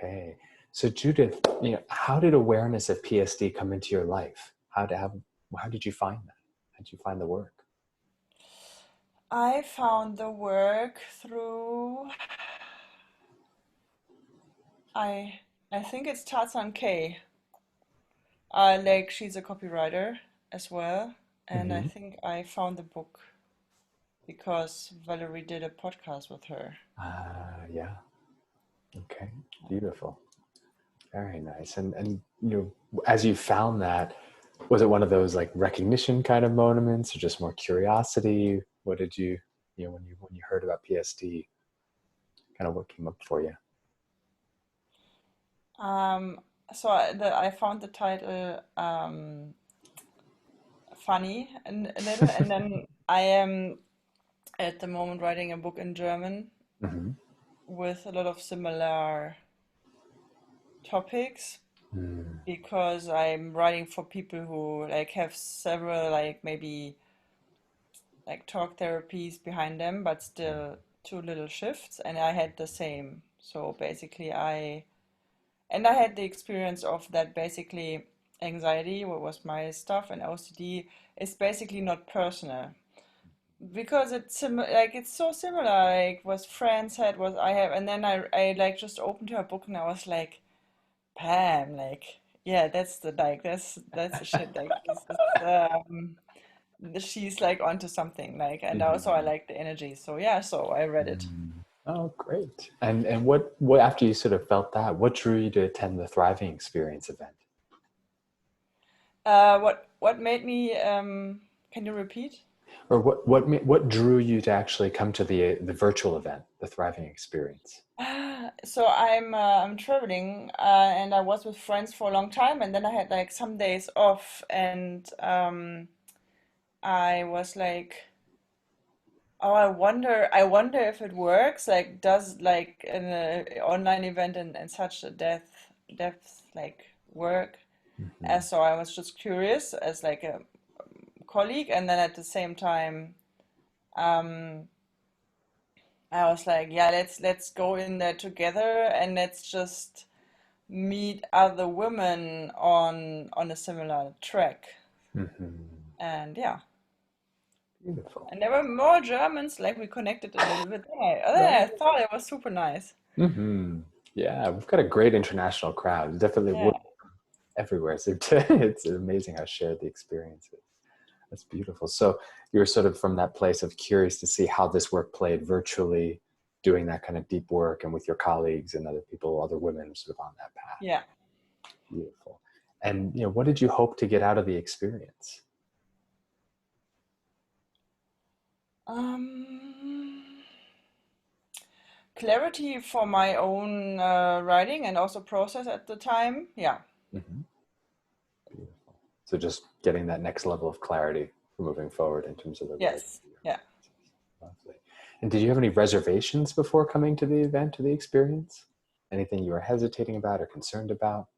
Okay. So Judith, how did awareness of PSD come into your life? How did you find that? How did you find the work? I found the work through I I think it's Tarzan K. Like she's a copywriter as well, and I Hmm. think I found the book because Valerie did a podcast with her. Yeah. Okay. Beautiful. Very nice. And as you found that, was it one of those like recognition kind of moments, or just more curiosity? What did when you heard about PSD, kind of what came up for you? Um, I found the title funny and a little, and then I am at the moment writing a book in German Hmm. with a lot of similar topics Mm. because I'm writing for people who like have several like maybe like talk therapies behind them, but still too little shifts. And I had the same. So basically, I had the experience of that basically anxiety, what was my stuff, and OCD is basically not personal because it's so similar. Like what friends had, what I have, and then I like just opened her book and I was like, Pam, like yeah, that's the shit. Like this is she's like onto something like, and also I Mhm. like the energy, so yeah, so I read it. Mm. Oh, great. And what after you sort of felt that, what drew you to attend the Thriving Experience event? What made me can you repeat? Or what drew you to actually come to the virtual event, the Thriving Experience? So I'm traveling and I was with friends for a long time, and then I had like some days off, and I was like, oh, I wonder if it works, like does like an online event and such a depth like work. Hmm. So I was just curious as like a colleague, and then at the same time, um, I was like, yeah, let's go in there together and let's just meet other women on a similar track. Hmm. And yeah, Beautiful. and there were more Germans. Like we connected a little bit. I Right. thought it was super nice. Hmm. Yeah, we've got a great international crowd. Definitely Yeah. women everywhere. So it's amazing how shared the experience is. That's beautiful. So you're sort of from that place of curious to see how this work played virtually, doing that kind of deep work and with your colleagues and other people, other women sort of on that path. Yeah. Beautiful. And what did you hope to get out of the experience? Um, Clarity for my own writing and also process at the time. Yeah. Hmm. Beautiful. So just getting that next level of clarity for moving forward in terms of the writing. Yes. Yeah. Lovely. And did you have any reservations before coming to the event, to the experience? Anything you were hesitating about or concerned about?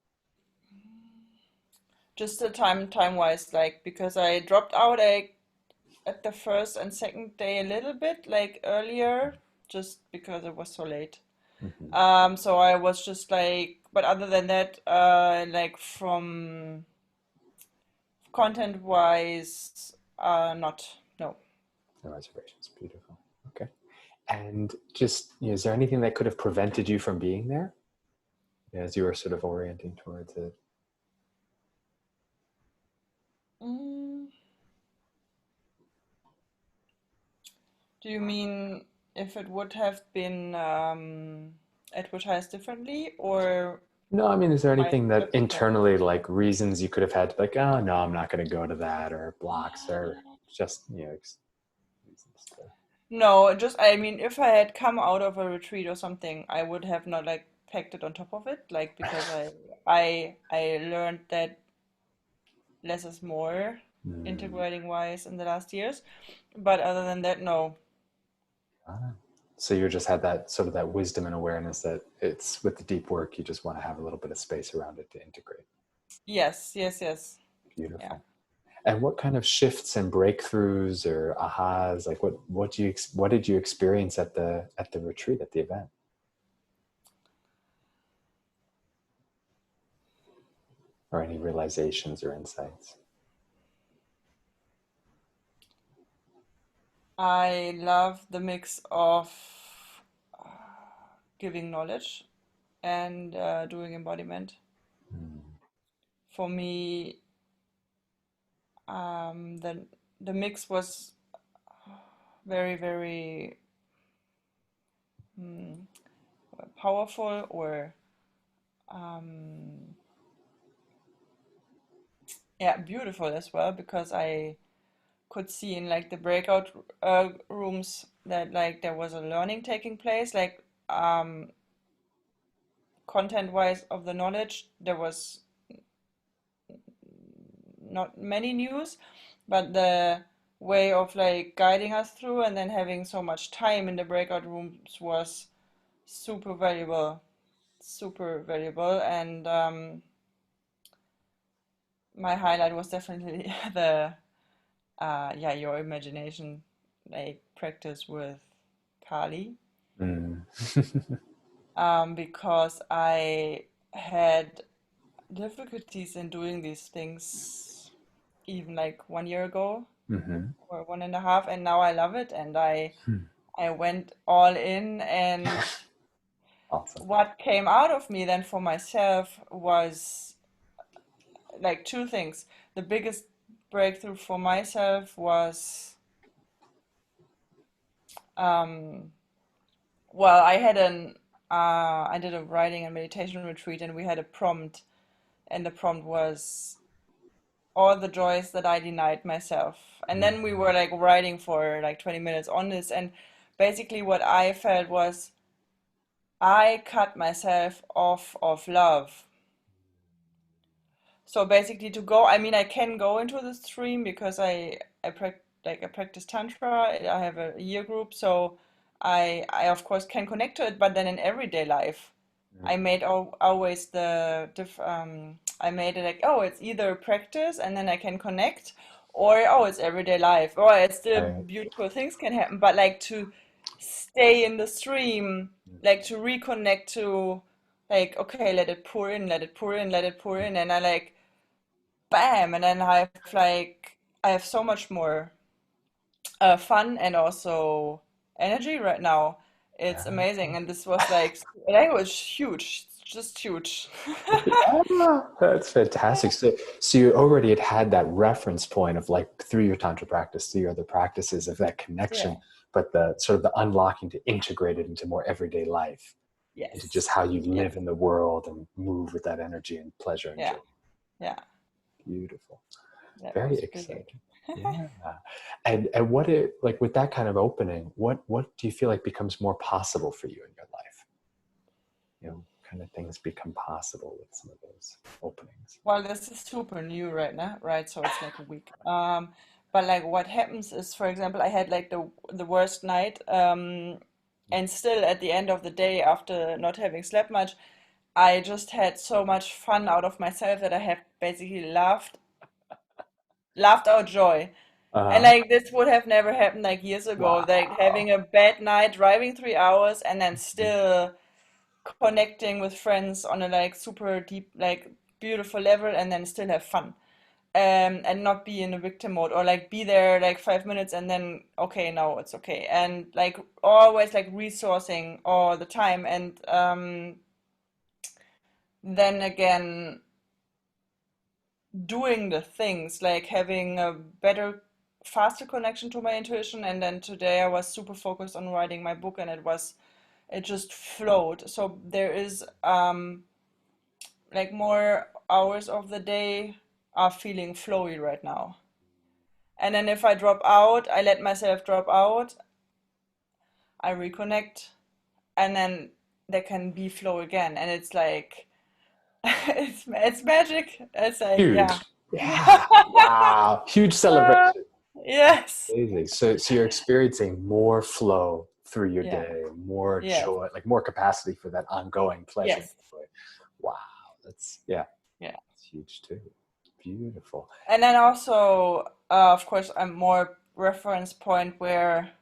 Just the time wise, like because I dropped out at the first and second day a little bit, like earlier, just because it was so late. Hmm. So I was just like, but other than that, like from content wise, not, no. No reservations. Beautiful. Okay. And just, is there anything that could have prevented you from being there as you were sort of orienting towards it? Mm, do you mean if it would have been advertised differently, or No, I mean, is there my anything that perception? internally, like reasons you could have had, like, oh, no, I'm not going to go to that, or blocks, or just, reasons to. No, just I mean, if I had come out of a retreat or something, I would have not like packed it on top of it, like because I learned that less is more, Mm. integrating wise in the last years. But other than that, no. Ah. So you just had that sort of that wisdom and awareness that it's with the deep work, you just want to have a little bit of space around it to integrate. Yes, yes, yes. Yeah. Beautiful. And what kind of shifts and breakthroughs or ahas, like what did you experience at the retreat, at the event? or any realizations or insights? I love the mix of giving knowledge and doing embodiment. Mm. For me, the mix was very, very mm, powerful, or um, yeah, beautiful as well, because I could see in like the breakout rooms that like there was a learning taking place, like content wise of the knowledge. There was not many news, but the way of like guiding us through and then having so much time in the breakout rooms was super valuable, super valuable. And my highlight was definitely the yeah, your imagination like practice with Kali, Mm. because I had difficulties in doing these things even like 1 year ago Hmm. or 1.5, and now I love it, and I went all in. And Awesome. what came out of me then for myself was like two things. The biggest breakthrough for myself was um, well, I did a writing and meditation retreat, and we had a prompt, and the prompt was all the joys that I denied myself. And then we were like writing for like 20 minutes on this, and basically what I felt was I cut myself off of love. So basically to go, I mean, I can go into the stream because I practice tantra. I have a year group, so I of course can connect to it. But then in everyday life, I Mm. made always I made it like, oh, it's either practice and then I can connect, or oh, it's everyday life, or it's still Right. beautiful things can happen. But like to stay in the stream, like to reconnect to like, okay, let it pour in, let it pour in, let it pour in, and I like bam, and then I have so much more fun and also energy right now. It's Yeah. amazing, and this was like it was huge, just huge. Yeah, that's fantastic. So you already had that reference point of like through your tantra practice, through your other practices of that connection, Yeah. but the sort of the unlocking to integrate it into more everyday life, into just Yes. how you Yeah. live in the world and move with that energy and pleasure and Yeah. joy. Yeah. Beautiful. That Very was big. exciting. Yeah. And what it like with that kind of opening, what do you feel like becomes more possible for you in your life? Kind of things become possible with some of those openings. Well, this is super new right now, right? So it's like a week. But like what happens is, for example, I had like the worst night, and still at the end of the day, after not having slept much, I just had so much fun out of myself that I have basically laughed out joy. And Uh, like this would have never happened like years ago, like wow. having a bad night, driving 3 hours, and then still connecting with friends on a like super deep, like beautiful level, and then still have fun. And not be in a victim mode, or like be there like 5 minutes and then okay, no, it's okay, and like always like resourcing all the time. And then again, doing the things, like having a better, faster connection to my intuition. And then today I was super focused on writing my book, and it just flowed. So there is like more hours of the day are feeling flowy right now. And then if I drop out, I let myself drop out, I reconnect, and then there can be flow again. And it's like it's magic. It's like yeah. Huge. Yeah. Wow. Huge celebration. Yes. Amazing. So you're experiencing more flow through your Yeah. day, more Yes. joy, like more capacity for that ongoing pleasure and Yes. joy. Wow. That's yeah, Yeah. it's huge too. Beautiful. And then also, of course, I'm more reference point where,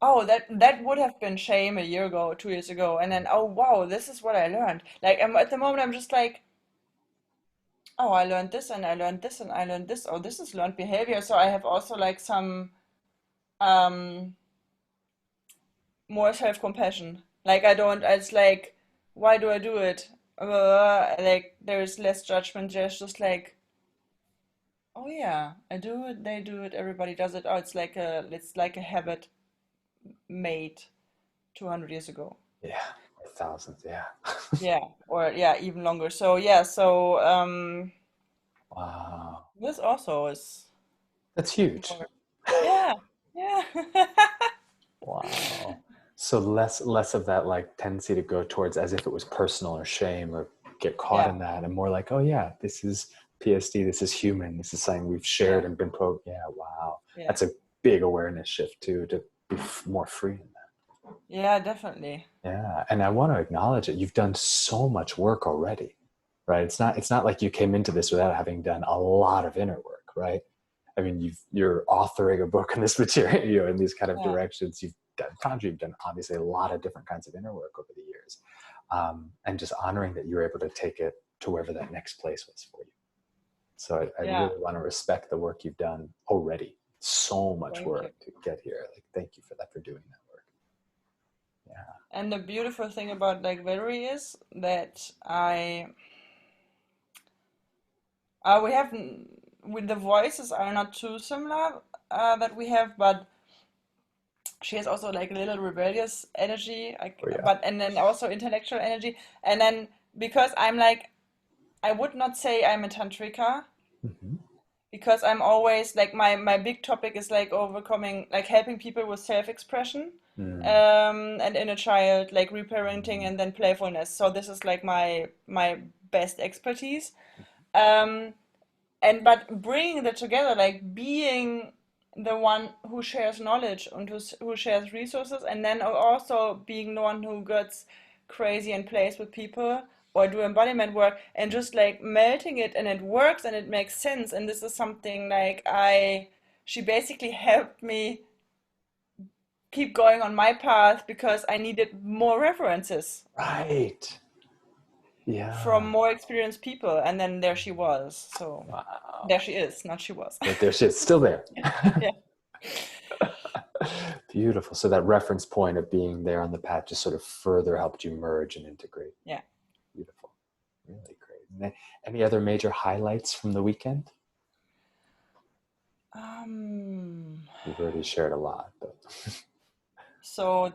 oh, that would have been shame a year ago, 2 years ago, and then oh wow, this is what I learned. Like at the moment, I'm just like, oh, I learned this and I learned this and I learned this. Oh, this is learned behavior. So I have also like some um more self-compassion. Like I don't, it's like, why do I do it? Like there's less judgment. There's just like, oh yeah, I do it, they do it, everybody does it. Oh, it's like a habit made 200 years ago. Yeah, or thousands. Yeah. Yeah, or yeah, even longer. So yeah, so Wow, this also is that's huge. more, yeah, yeah. Wow. So less of that like tendency to go towards as if it was personal or shame or get caught Yeah, in that, and more like, oh yeah, this is PSD, this is human, this is something we've shared yeah, and been yeah, wow. yeah, That's a big awareness shift too, to be more free in that. yeah, definitely. Yeah, and I want to acknowledge it. You've done so much work already, right? It's not like you came into this without having done a lot of inner work, right? I mean, you're authoring a book in this material, in these kind of Yeah, directions. You've done obviously a lot of different kinds of inner work over the years, and just honoring that you're able to take it to wherever that next place was for you. So I yeah. really want to respect the work you've done already. So much Thank you. work to get here. Like, thank you for that, for doing that work. Yeah. And the beautiful thing about like Valerie is that we have with the voices are not too similar that we have, but she has also like a little rebellious energy, like, Oh yeah. but and then also intellectual energy. And then because I'm like, I would not say I'm a tantrika Mm-hmm. because I'm always like my big topic is like overcoming, like helping people with self-expression, Mm. and inner child, like reparenting and then playfulness. So this is like my best expertise. Um, and but bringing that together, like being the one who shares knowledge and who shares resources, and then also being the one who gets crazy and plays with people or do embodiment work and just like melting it, and it works and it makes sense. And this is something like she basically helped me keep going on my path because I needed more references Right. from Yeah. more experienced people, and then there she was. So Wow. there she is, not she was. But there she is, still there. Yeah. Beautiful. So that reference point of being there on the path just sort of further helped you merge and integrate. Yeah. Beautiful. Really great. And then, any other major highlights from the weekend? Um, You've already shared a lot, but so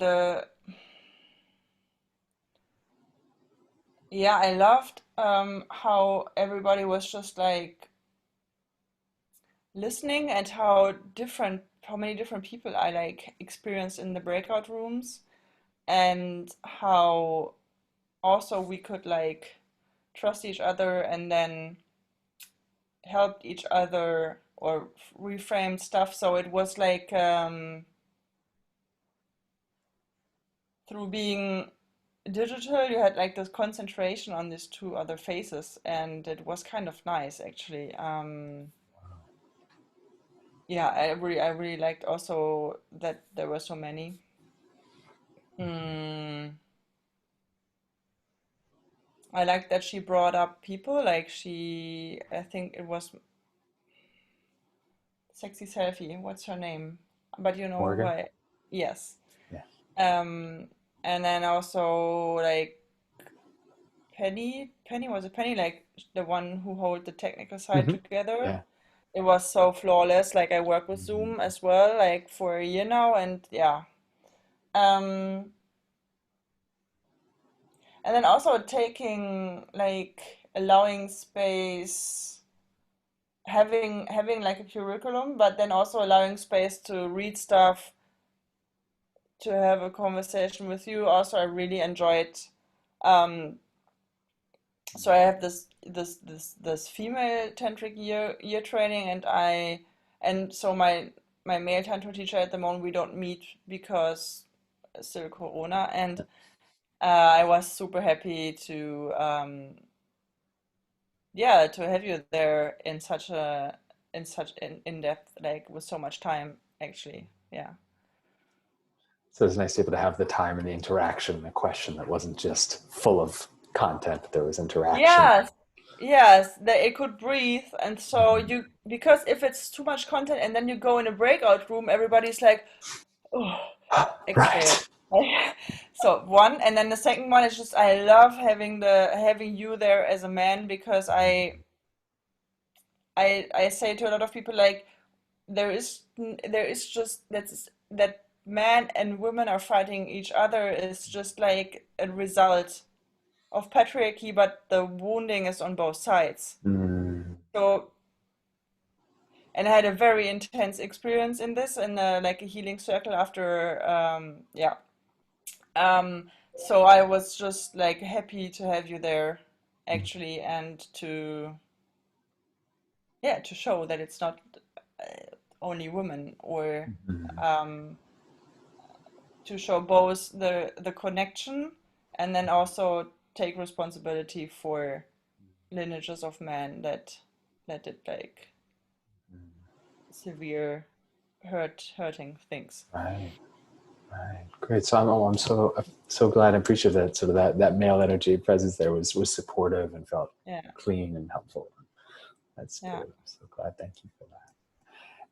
yeah, I loved how everybody was just like listening, and how many different people I like experienced in the breakout rooms, and how also we could like trust each other and then helped each other or reframed stuff. So it was like through being digital, you had like this concentration on these two other faces, and it was kind of nice actually. Yeah, I really liked also that there were so many. Mm, I liked that she brought up people like I think it was Sexy Selfie. What's her name? But you know who Morgan? I, yes. Yeah. Um, and then also like Penny was it Penny, like the one who hold the technical side Hmm. together. Yeah. It was so flawless. Like I work with Mhm. Zoom as well, like for a year now, and yeah. Um, and then also taking like allowing space, having like a curriculum, but then also allowing space to read stuff, to have a conversation with you. Also, I really enjoyed. Um, so I have this female tantric year training, and so my male tantra teacher at the moment we don't meet because still Corona, and I was super happy to yeah, to have you there in such in depth, like with so much time actually. Yeah. So it's nice to be able to have the time and the interaction and the question that wasn't just full of content, but there was interaction. Yes. yes, that it could breathe. And so you, because if it's too much content and then you go in a breakout room, everybody's like, oh, exhale. Right. So one, and then the second one is just I love having you there as a man, because I say to a lot of people, like, there is just that men and women are fighting each other is just like a result of patriarchy, but the wounding is on both sides. Mm. So, and I had a very intense experience in this, in like a healing circle after, yeah. So I was just like happy to have you there, actually, and to, yeah, to show that it's not only women, or Mm. um, to show both the connection, and then also take responsibility for lineages of men that did like severe hurting things. Right. Right. Great. So I'm so glad and appreciative that sort of that male energy presence there was supportive and felt Yeah, clean and helpful. That's good. yeah. I'm so glad. Thank you for that.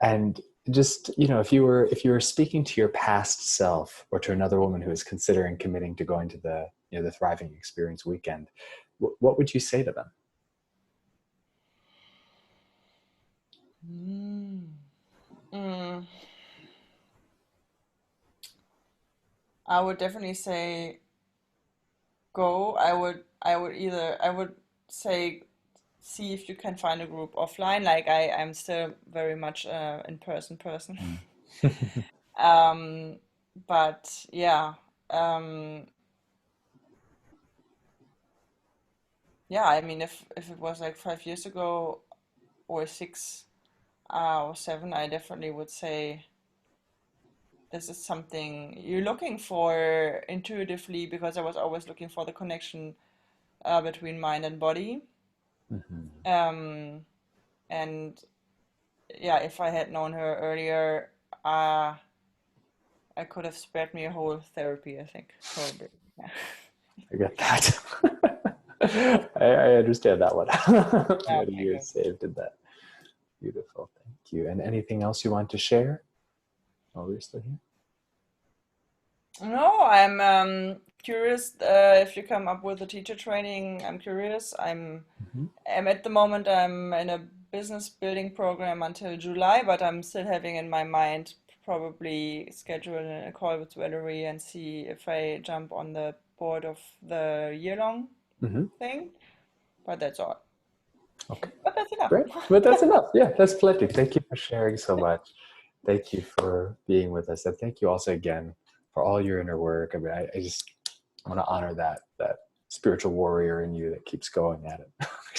And just, if you were speaking to your past self or to another woman who is considering committing to going to the Thriving Experience weekend, what would you say to them? Mm. Mm. I would definitely say go. I would say see if you can find a group offline. Like I'm still very much in person. Mm. Um, but yeah, um, yeah. I mean, if it was like 5 years ago or six or seven, I definitely would say this is something you're looking for intuitively, because I was always looking for the connection between mind and body. Mhm. Um, and yeah, if I had known her earlier, uh, I could have spared me a whole therapy, I think, probably. Yeah. I get that. I understand that one. Yeah, Many okay, good. years saved in that. Beautiful. Thank you. And anything else you want to share while we're still here? No, I'm curious if you come up with a teacher training. I'm curious. Mhm. I'm at the moment I'm in a business building program until July, but I'm still having in my mind probably schedule a call with Valerie and see if I jump on the board of the year-long Mhm. thing. But that's all. Okay. But that's enough. Great. But that's enough. Yeah, that's plenty. Thank you for sharing so much. Thank you for being with us. And thank you also again for all your inner work. I mean, I just want to honor that spiritual warrior in you that keeps going at it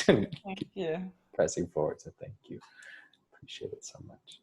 and Thank keep you. pressing forward. So thank you. Appreciate it so much.